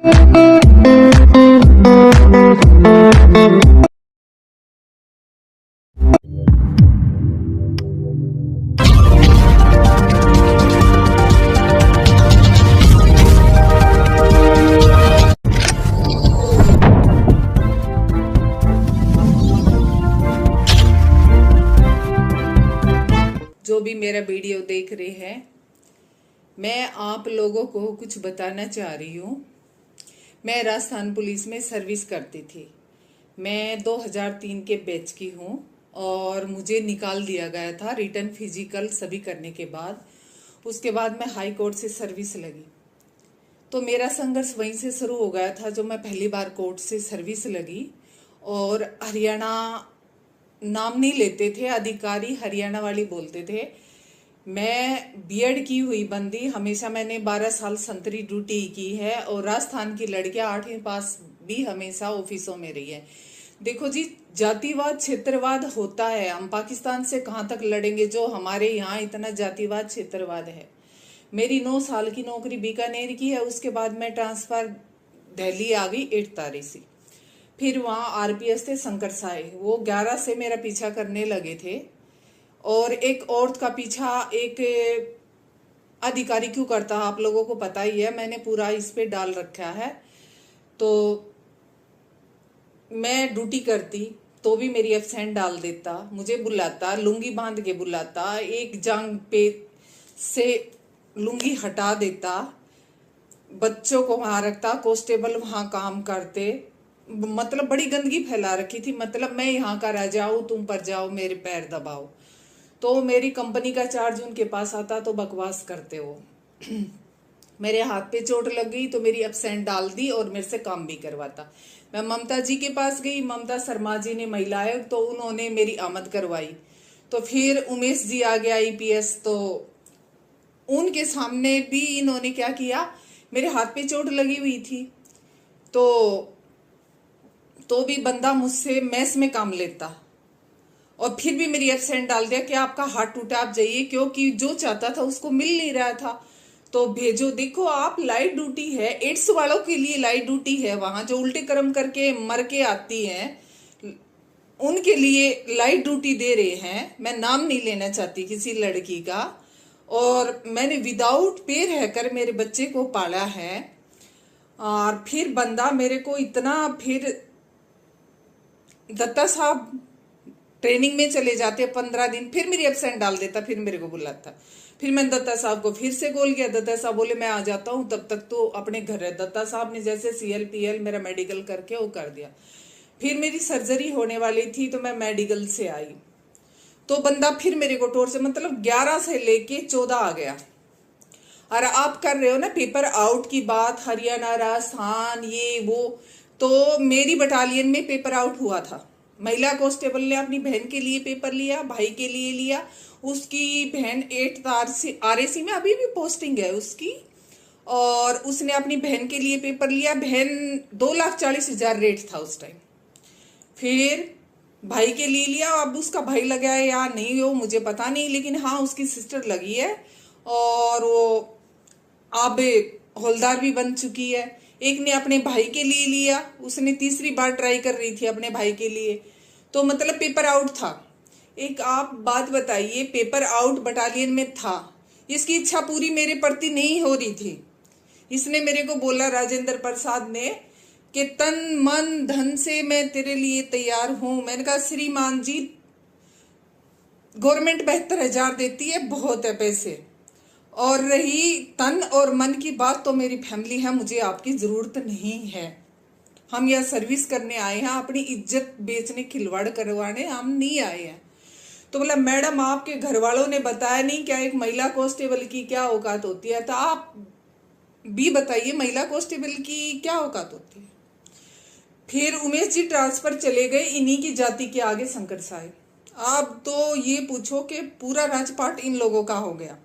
जो भी मेरा वीडियो देख रहे हैं, मैं आप लोगों को कुछ बताना चाह रही हूँ। मैं राजस्थान पुलिस में सर्विस करती थी। मैं 2003 के बैच की हूँ और मुझे निकाल दिया गया था रिटर्न फिजिकल सभी करने के बाद। उसके बाद मैं हाई कोर्ट से सर्विस लगी, तो मेरा संघर्ष वहीं से शुरू हो गया था। जो मैं पहली बार कोर्ट से सर्विस लगी, और हरियाणा नाम नहीं लेते थे, अधिकारी हरियाणा वाली बोलते थे। मैं बीएड की हुई बंदी, हमेशा मैंने 12 साल संतरी ड्यूटी की है, और राजस्थान की लड़कियां 8वीं पास भी हमेशा ऑफिसों में रही है। देखो जी, जातिवाद क्षेत्रवाद होता है, हम पाकिस्तान से कहाँ तक लड़ेंगे जो हमारे यहाँ इतना जातिवाद क्षेत्रवाद है। मेरी 9 साल की नौकरी बीकानेर की है, उसके बाद मैं ट्रांसफर दिल्ली आ गई 8 तारीख से। फिर वहाँ आरपीएस थे शंकर साय, वो 11 से मेरा पीछा करने लगे थे। और एक औरत का पीछा एक अधिकारी क्यों करता, आप लोगों को पता ही है, मैंने पूरा इस पे डाल रखा है। तो मैं ड्यूटी करती तो भी मेरी एब्सेंट डाल देता, मुझे बुलाता, लुंगी बांध के बुलाता, एक जांग पे से लुंगी हटा देता, बच्चों को वहां रखता, कांस्टेबल वहां काम करते। मतलब बड़ी गंदगी फैला रखी थी। मतलब मैं यहाँ का राजा हूँ, तुम पर जाओ, मेरे पैर दबाओ। तो मेरी कंपनी का चार्ज उनके पास आता तो बकवास करते हो। मेरे हाथ पे चोट लग गई तो मेरी एब्सेंट डाल दी और मेरे से काम भी करवाता। मैं ममता जी के पास गई, ममता शर्मा जी ने महिला आयोग, तो उन्होंने मेरी आमद करवाई। तो फिर उमेश जी आ गया आईपीएस, तो उनके सामने भी इन्होंने क्या किया, मेरे हाथ पे चोट लगी हुई थी तो भी बंदा मुझसे मैस में काम लेता, और फिर भी मेरी एब्सेंट डाल दिया कि आपका हाथ टूटा, आप जाइए, क्योंकि जो चाहता था उसको मिल नहीं रहा था। तो भेजो, देखो आप, लाइट ड्यूटी है, एड्स वालों के लिए लाइट ड्यूटी है, वहां जो उल्टे कर्म करके मर के आती हैं उनके लिए लाइट ड्यूटी दे रहे हैं। मैं नाम नहीं लेना चाहती किसी लड़की का, और मैंने विदाउट पे रहकर मेरे बच्चे को पाला है। और फिर बंदा मेरे को इतना, फिर दत्ता साहब ट्रेनिंग में चले जाते 15 दिन, फिर मेरी एब्सेंट डाल देता, फिर मेरे को बुलाता। फिर मैंने दत्ता साहब को फिर से कॉल किया, दत्ता साहब बोले मैं आ जाता हूँ, तब तक तो अपने घर है। दत्ता साहब ने जैसे CLPL मेरा मेडिकल करके वो कर दिया। फिर मेरी सर्जरी होने वाली थी तो मैं मेडिकल से आई, तो बंदा फिर मेरे को टोर्चर, मतलब 11 से लेके 14 आ गया। और आप कर रहे हो ना पेपर आउट की बात, हरियाणा राजस्थान ये वो, तो मेरी बटालियन में पेपर आउट हुआ था। महिला कांस्टेबल ने अपनी बहन के लिए पेपर लिया, भाई के लिए लिया। उसकी बहन 8 RAC में अभी भी पोस्टिंग है उसकी, और उसने अपनी बहन के लिए पेपर लिया। बहन 2,40,000 रेट था उस टाइम। फिर भाई के लिए लिया, अब उसका भाई लगा है या नहीं वो मुझे पता नहीं, लेकिन हाँ उसकी सिस्टर लगी है, और वो अब हौलदार भी बन चुकी है। एक ने अपने भाई के लिए लिया, उसने तीसरी बार ट्राई कर रही थी अपने भाई के लिए, तो मतलब पेपर आउट था। एक आप बात बताइए, पेपर आउट बटालियन में था, इसकी इच्छा पूरी मेरे प्रति नहीं हो रही थी। इसने मेरे को बोला, राजेंद्र प्रसाद ने, कि तन मन धन से मैं तेरे लिए तैयार हूं। मैंने कहा श्रीमान जी, गवर्नमेंट 72,000 देती है, बहुत है पैसे, और रही तन और मन की बात तो मेरी फैमिली है, मुझे आपकी जरूरत नहीं है। हम यह सर्विस करने आए हैं, अपनी इज्जत बेचने खिलवाड़ करवाने हम नहीं आए हैं। तो बोला मैडम आपके घर वालों ने बताया नहीं क्या एक महिला कांस्टेबल की क्या औकात होती है, तो आप भी बताइए महिला कांस्टेबल की क्या औकात होती है। फिर उमेश जी ट्रांसफर चले गए, इन्हीं की जाति के आगे शंकर साहब। अब तो ये पूछो कि पूरा राजपाट इन लोगों का हो गया।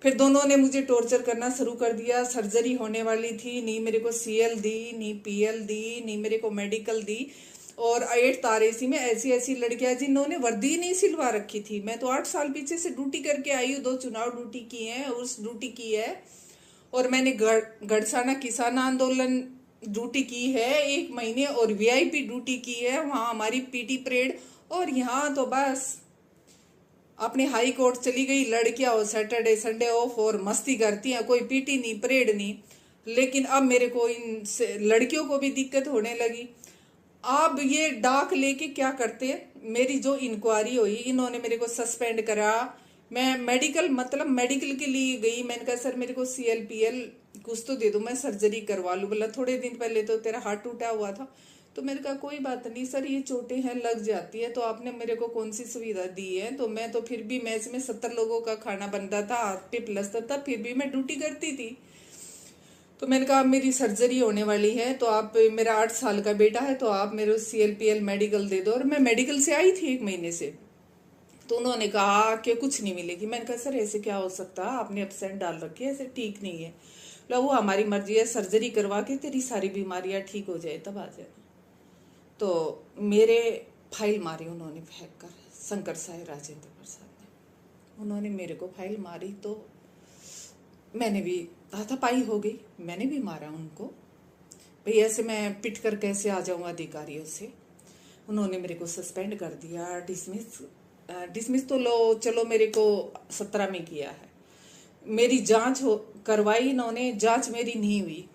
फिर दोनों ने मुझे टॉर्चर करना शुरू कर दिया। सर्जरी होने वाली थी, नहीं मेरे को CL दी, नहीं PL दी, नहीं मेरे को मेडिकल दी। और 8 RAC में ऐसी ऐसी लड़कियां जिन्होंने वर्दी नहीं सिलवा रखी थी। मैं तो 8 साल पीछे से ड्यूटी करके आई हूँ, 2 चुनाव ड्यूटी की है, उस ड्यूटी की है। और मैंने गढ़साना किसान आंदोलन ड्यूटी की है 1 महीने, और वीआईपी ड्यूटी की है वहां हमारी पीटी परेड। और यहाँ तो बस अपने हाई कोर्ट चली गई लड़कियां, और सैटरडे संडे ऑफ और मस्ती करती हैं, कोई पीटी नहीं परेड नहीं। लेकिन अब मेरे को इन लड़कियों को भी दिक्कत होने लगी। अब ये डाक लेके क्या करते, मेरी जो इंक्वायरी हुई इन्होंने मेरे को सस्पेंड करा। मैं मेडिकल के लिए गई, मैंने कहा सर मेरे को CLPL कुछ तो दे दो, मैं सर्जरी करवा लूँ। बोला थोड़े दिन पहले तो तेरा हार्ट टूटा हुआ था। तो मैंने कहा कोई बात नहीं सर, ये चोटें हैं लग जाती है, तो आपने मेरे को कौन सी सुविधा दी है। तो मैं तो फिर भी मैच में 70 लोगों का खाना बनता था, हाथ पे प्लस्तर था, फिर भी मैं ड्यूटी करती थी। तो मैंने कहा मेरी सर्जरी होने वाली है, तो आप, मेरा 8 साल का बेटा है, तो आप मेरे CLPL मेडिकल दे दो। और मैं मेडिकल से आई थी 1 महीने से। तो उन्होंने कहा कि कुछ नहीं मिलेगी। मैंने कहा सर ऐसे क्या हो सकता, आपने एब्सेंट डाल रखी है, ऐसे ठीक नहीं है। बोला वो हमारी मर्जी है, सर्जरी करवा के तेरी सारी बीमारियां ठीक हो जाए तब आ जाना। तो मेरे फाइल मारी उन्होंने फेंक कर, शंकर साय राजेंद्र प्रसाद ने। उन्होंने मेरे को फाइल मारी तो मैंने भी हाथापाई हो गई, मैंने भी मारा उनको। भाई ऐसे मैं पिट कर कैसे आ जाऊँ अधिकारियों से। उन्होंने मेरे को सस्पेंड कर दिया, डिसमिस तो लो चलो, मेरे को 17 में किया है। मेरी जांच करवाई इन्होंने, जांच मेरी नहीं हुई।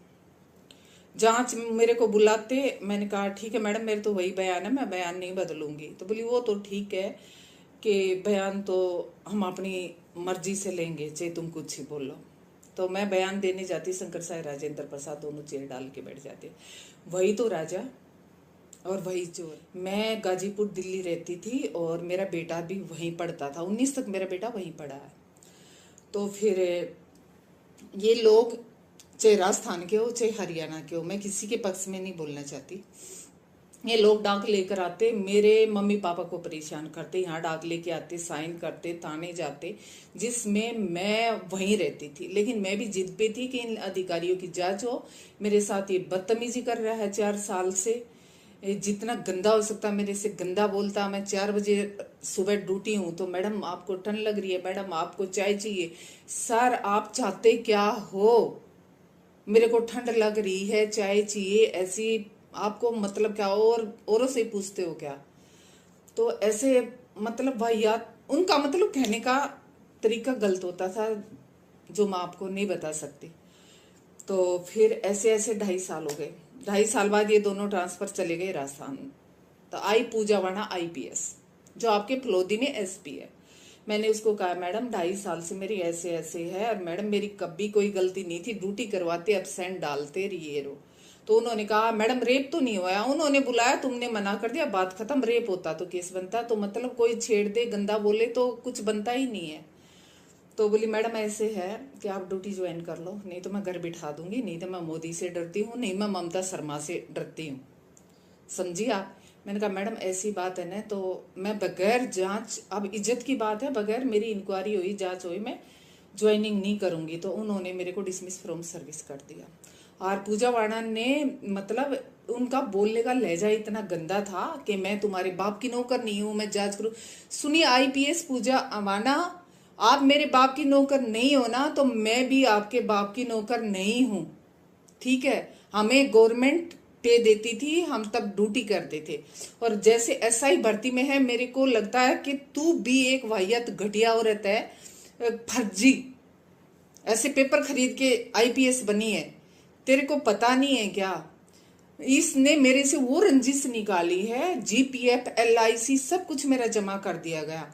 जांच मेरे को बुलाते, मैंने कहा ठीक है मैडम मेरे तो वही बयान है, मैं बयान नहीं बदलूंगी। तो बोली वो तो ठीक है कि बयान तो हम अपनी मर्जी से लेंगे, चाहे तुम कुछ ही बोलो। तो मैं बयान देने जाती, शंकर साय राजेंद्र प्रसाद दोनों चेयर डाल के बैठ जाते। वही तो राजा और वही चोर। मैं गाजीपुर दिल्ली रहती थी और मेरा बेटा भी वहीं पढ़ता था, 19 तक मेरा बेटा वहीं पढ़ा है। तो फिर ये लोग चाहे राजस्थान के हो चाहे हरियाणा के हो, मैं किसी के पक्ष में नहीं बोलना चाहती, ये लोग डाक लेकर आते, मेरे मम्मी पापा को परेशान करते, यहाँ डाक लेके आते, साइन करते, थाने जाते, जिसमें मैं वहीं रहती थी। लेकिन मैं भी जिद पे थी कि इन अधिकारियों की जांच हो। मेरे साथ ये बदतमीजी कर रहा है 4 साल से, जितना गंदा हो सकता मेरे से गंदा बोलता। मैं 4 बजे सुबह ड्यूटी हूँ तो मैडम आपको ठंड लग रही है, मैडम आपको चाय चाहिए। सर आप चाहते क्या हो, मेरे को ठंड लग रही है चाय चाहिए, ऐसी आपको मतलब क्या, और औरों से पूछते हो क्या। तो ऐसे मतलब वाहियात, उनका मतलब कहने का तरीका गलत होता था जो मैं आपको नहीं बता सकती। तो फिर ऐसे ऐसे 2.5 साल हो गए। 2.5 साल बाद ये दोनों ट्रांसफर चले गए राजस्थान। तो आई पूजा वाणा IPS, जो आपके फलोदी में SP है। मैंने उसको कहा मैडम 2.5 साल से मेरी ऐसे ऐसे है, और मैडम मेरी कभी कोई गलती नहीं थी, ड्यूटी करवाते एब्सेंट डालते रहिए रो। तो उन्होंने कहा मैडम रेप तो नहीं हुआ। उन्होंने बुलाया, तुमने मना कर दिया, बात खत्म। रेप होता तो केस बनता, तो मतलब कोई छेड़ दे गंदा बोले तो कुछ बनता ही नहीं है। तो बोली मैडम ऐसे है कि आप ड्यूटी ज्वाइन कर लो, नहीं तो मैं घर बिठा दूंगी, नहीं तो मैं मोदी से डरती हूँ, नहीं मैं ममता शर्मा से डरती हूँ, समझी आप। मैंने कहा मैडम ऐसी बात है ना, तो मैं बगैर जांच, अब इज्जत की बात है, बगैर मेरी इंक्वायरी हुई जांच हुई मैं ज्वाइनिंग नहीं करूंगी। तो उन्होंने मेरे को डिसमिस फ्रॉम सर्विस कर दिया। और पूजा वाणा ने मतलब उनका बोलने का लहजा इतना गंदा था कि मैं तुम्हारे बाप की नौकर नहीं हूं, मैं जांच करूं। सुनिए IPS पूजा वाणा, आप मेरे बाप की नौकर नहीं हो ना, तो मैं भी आपके बाप की नौकर नहीं हूं, ठीक है। हमें गवर्नमेंट पे देती थी, हम तब ड्यूटी करते थे। और जैसे SI भर्ती में है, मेरे को लगता है कि तू भी एक वाहियात घटिया औरत है, फर्जी ऐसे पेपर खरीद के IPS बनी है, तेरे को पता नहीं है क्या। इसने मेरे से वो रंजिश निकाली है, GPF LIC सब कुछ मेरा जमा कर दिया गया।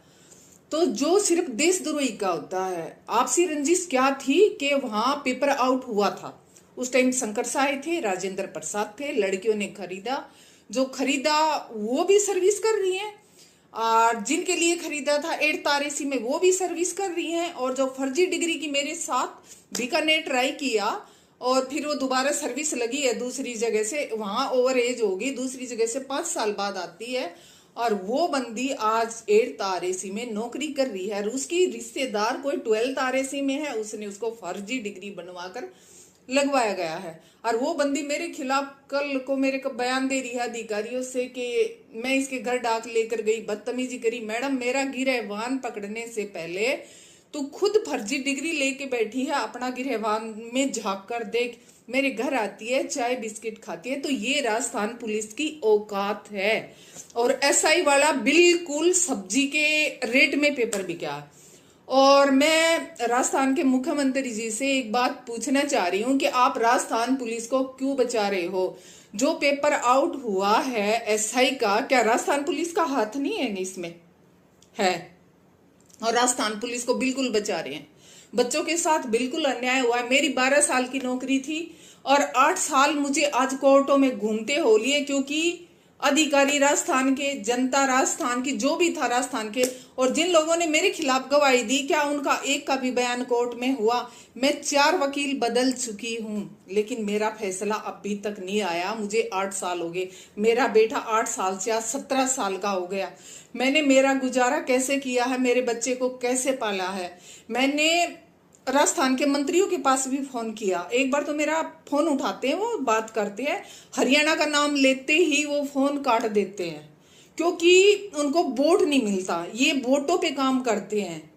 तो जो सिर्फ देशद्रोही का होता है, आपसी रंजिश क्या थी कि वहां पेपर आउट हुआ था। उस टाइम शंकर साय थे, राजेंद्र प्रसाद थे, लड़कियों ने खरीदा, जो खरीदा वो भी सर्विस कर रही हैं, और जिनके लिए खरीदा था 8 तारेसी में वो भी सर्विस कर रही हैं। और जो फर्जी डिग्री की मेरे साथ बीकानेर ट्राई किया और फिर वो दोबारा सर्विस लगी है दूसरी जगह से, वहां ओवर एज होगी, दूसरी जगह से 5 साल बाद आती है, और वो बंदी आज 8 तारेसी में नौकरी कर रही है। और उसकी रिश्तेदार कोई 12 तारेसी में है, उसने उसको फर्जी डिग्री बनवाकर लगवाया गया है। और वो बंदी मेरे खिलाफ कल को मेरे को बयान दे रही है अधिकारियों से कि मैं इसके घर डाक लेकर गई, बदतमीजी करी। मैडम मेरा गिरहवान पकड़ने से पहले तू खुद फर्जी डिग्री लेके बैठी है, अपना गिरहवान में झांक कर देख, मेरे घर आती है, चाय बिस्किट खाती है। तो ये राजस्थान पुलिस की औकात है। और एसआई वाला बिल्कुल सब्जी के रेट में पेपर बिका। और मैं राजस्थान के मुख्यमंत्री जी से एक बात पूछना चाह रही हूँ कि आप राजस्थान पुलिस को क्यों बचा रहे हो? जो पेपर आउट हुआ है एसआई का, क्या राजस्थान पुलिस का हाथ नहीं है इसमें? है। और राजस्थान पुलिस को बिल्कुल बचा रहे हैं। बच्चों के साथ बिल्कुल अन्याय हुआ है। मेरी 12 साल की नौकरी थी और 8 साल मुझे आज कोर्टों में घूमते हो लिए, क्योंकि अधिकारी राजस्थान के, जनता राजस्थान की, जो भी था राजस्थान के, और जिन लोगों ने मेरे खिलाफ गवाही दी, क्या उनका एक का भी बयान कोर्ट में हुआ? मैं 4 वकील बदल चुकी हूं, लेकिन मेरा फैसला अभी तक नहीं आया। मुझे 8 साल हो गए। मेरा बेटा 8 साल से आज 17 साल का हो गया। मैंने मेरा गुजारा कैसे किया है, मेरे बच्चे को कैसे पाला है? मैंने राजस्थान के मंत्रियों के पास भी फोन किया। एक बार तो मेरा फोन उठाते हैं, वो बात करते हैं, हरियाणा का नाम लेते ही वो फोन काट देते हैं, क्योंकि उनको वोट नहीं मिलता। ये वोटों पे काम करते हैं।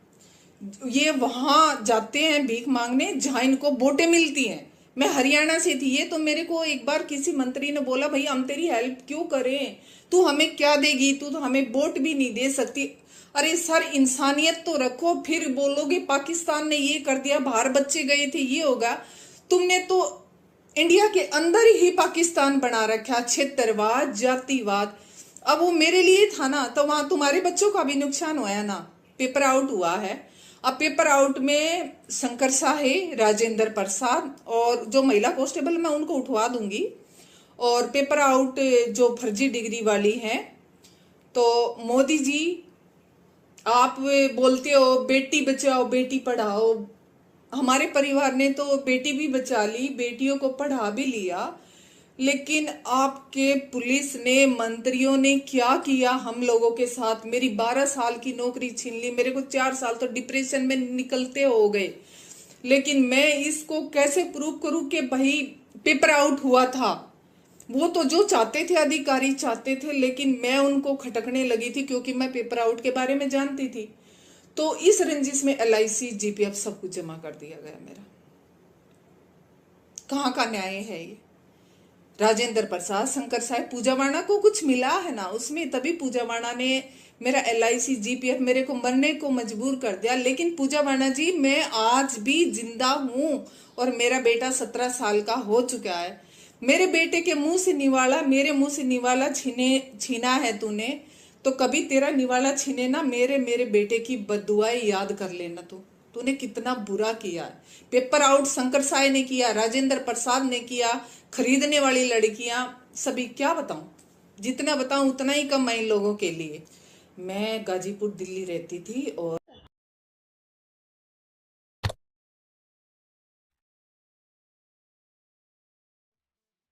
ये वहां जाते हैं भीख मांगने जहां इनको वोटें मिलती हैं। मैं हरियाणा से थी। ये तो मेरे को एक बार किसी मंत्री ने बोला, भाई हम तेरी हेल्प क्यों करें, तू हमें क्या देगी, तू तो हमें वोट भी नहीं दे सकती। अरे सर, इंसानियत तो रखो, फिर बोलोगे पाकिस्तान ने ये कर दिया, बाहर बच्चे गए थे, ये होगा। तुमने तो इंडिया के अंदर ही पाकिस्तान बना रखा, क्षेत्रवाद, जातिवाद। अब वो मेरे लिए था ना, तो वहां तुम्हारे बच्चों का भी नुकसान हुआ ना। पेपर आउट हुआ है। अब पेपर आउट में शंकर साहे, राजेंद्र प्रसाद और जो महिला कांस्टेबल, मैं उनको उठवा दूंगी। और पेपर आउट जो फर्जी डिग्री वाली है, तो मोदी जी आप बोलते हो बेटी बचाओ बेटी पढ़ाओ। हमारे परिवार ने तो बेटी भी बचा ली, बेटियों को पढ़ा भी लिया, लेकिन आपके पुलिस ने, मंत्रियों ने क्या किया हम लोगों के साथ? मेरी 12 साल की नौकरी छीन ली। मेरे को 4 साल तो डिप्रेशन में निकलते हो गए। लेकिन मैं इसको कैसे प्रूव करूं कि भाई पेपर आउट हुआ था? वो तो जो चाहते थे, अधिकारी चाहते थे, लेकिन मैं उनको खटकने लगी थी, क्योंकि मैं पेपर आउट के बारे में जानती थी। तो इस रंजिश में LIC, GPF सब कुछ जमा कर दिया गया मेरा। कहाँ का न्याय है ये? राजेंद्र प्रसाद, शंकर साहब, पूजा वाणा को कुछ मिला है ना उसमें, तभी पूजा वाणा ने मेरा LIC, GPF मेरे को मरने को मजबूर कर दिया। लेकिन पूजा वाणा जी, मैं आज भी जिंदा हूं और मेरा बेटा 17 साल का हो चुका है। मेरे बेटे के मुंह से निवाला, मेरे मुंह से निवाला छीना है तूने, तो कभी तेरा निवाला छीने ना मेरे बेटे की बददुआएं याद कर लेना। तूने कितना बुरा किया है। पेपर आउट शंकर साय ने किया, राजेंद्र प्रसाद ने किया, खरीदने वाली लड़कियां, सभी। क्या बताऊं? जितना बताऊं उतना ही कम है इन लोगों के लिए। मैं गाजीपुर दिल्ली रहती थी और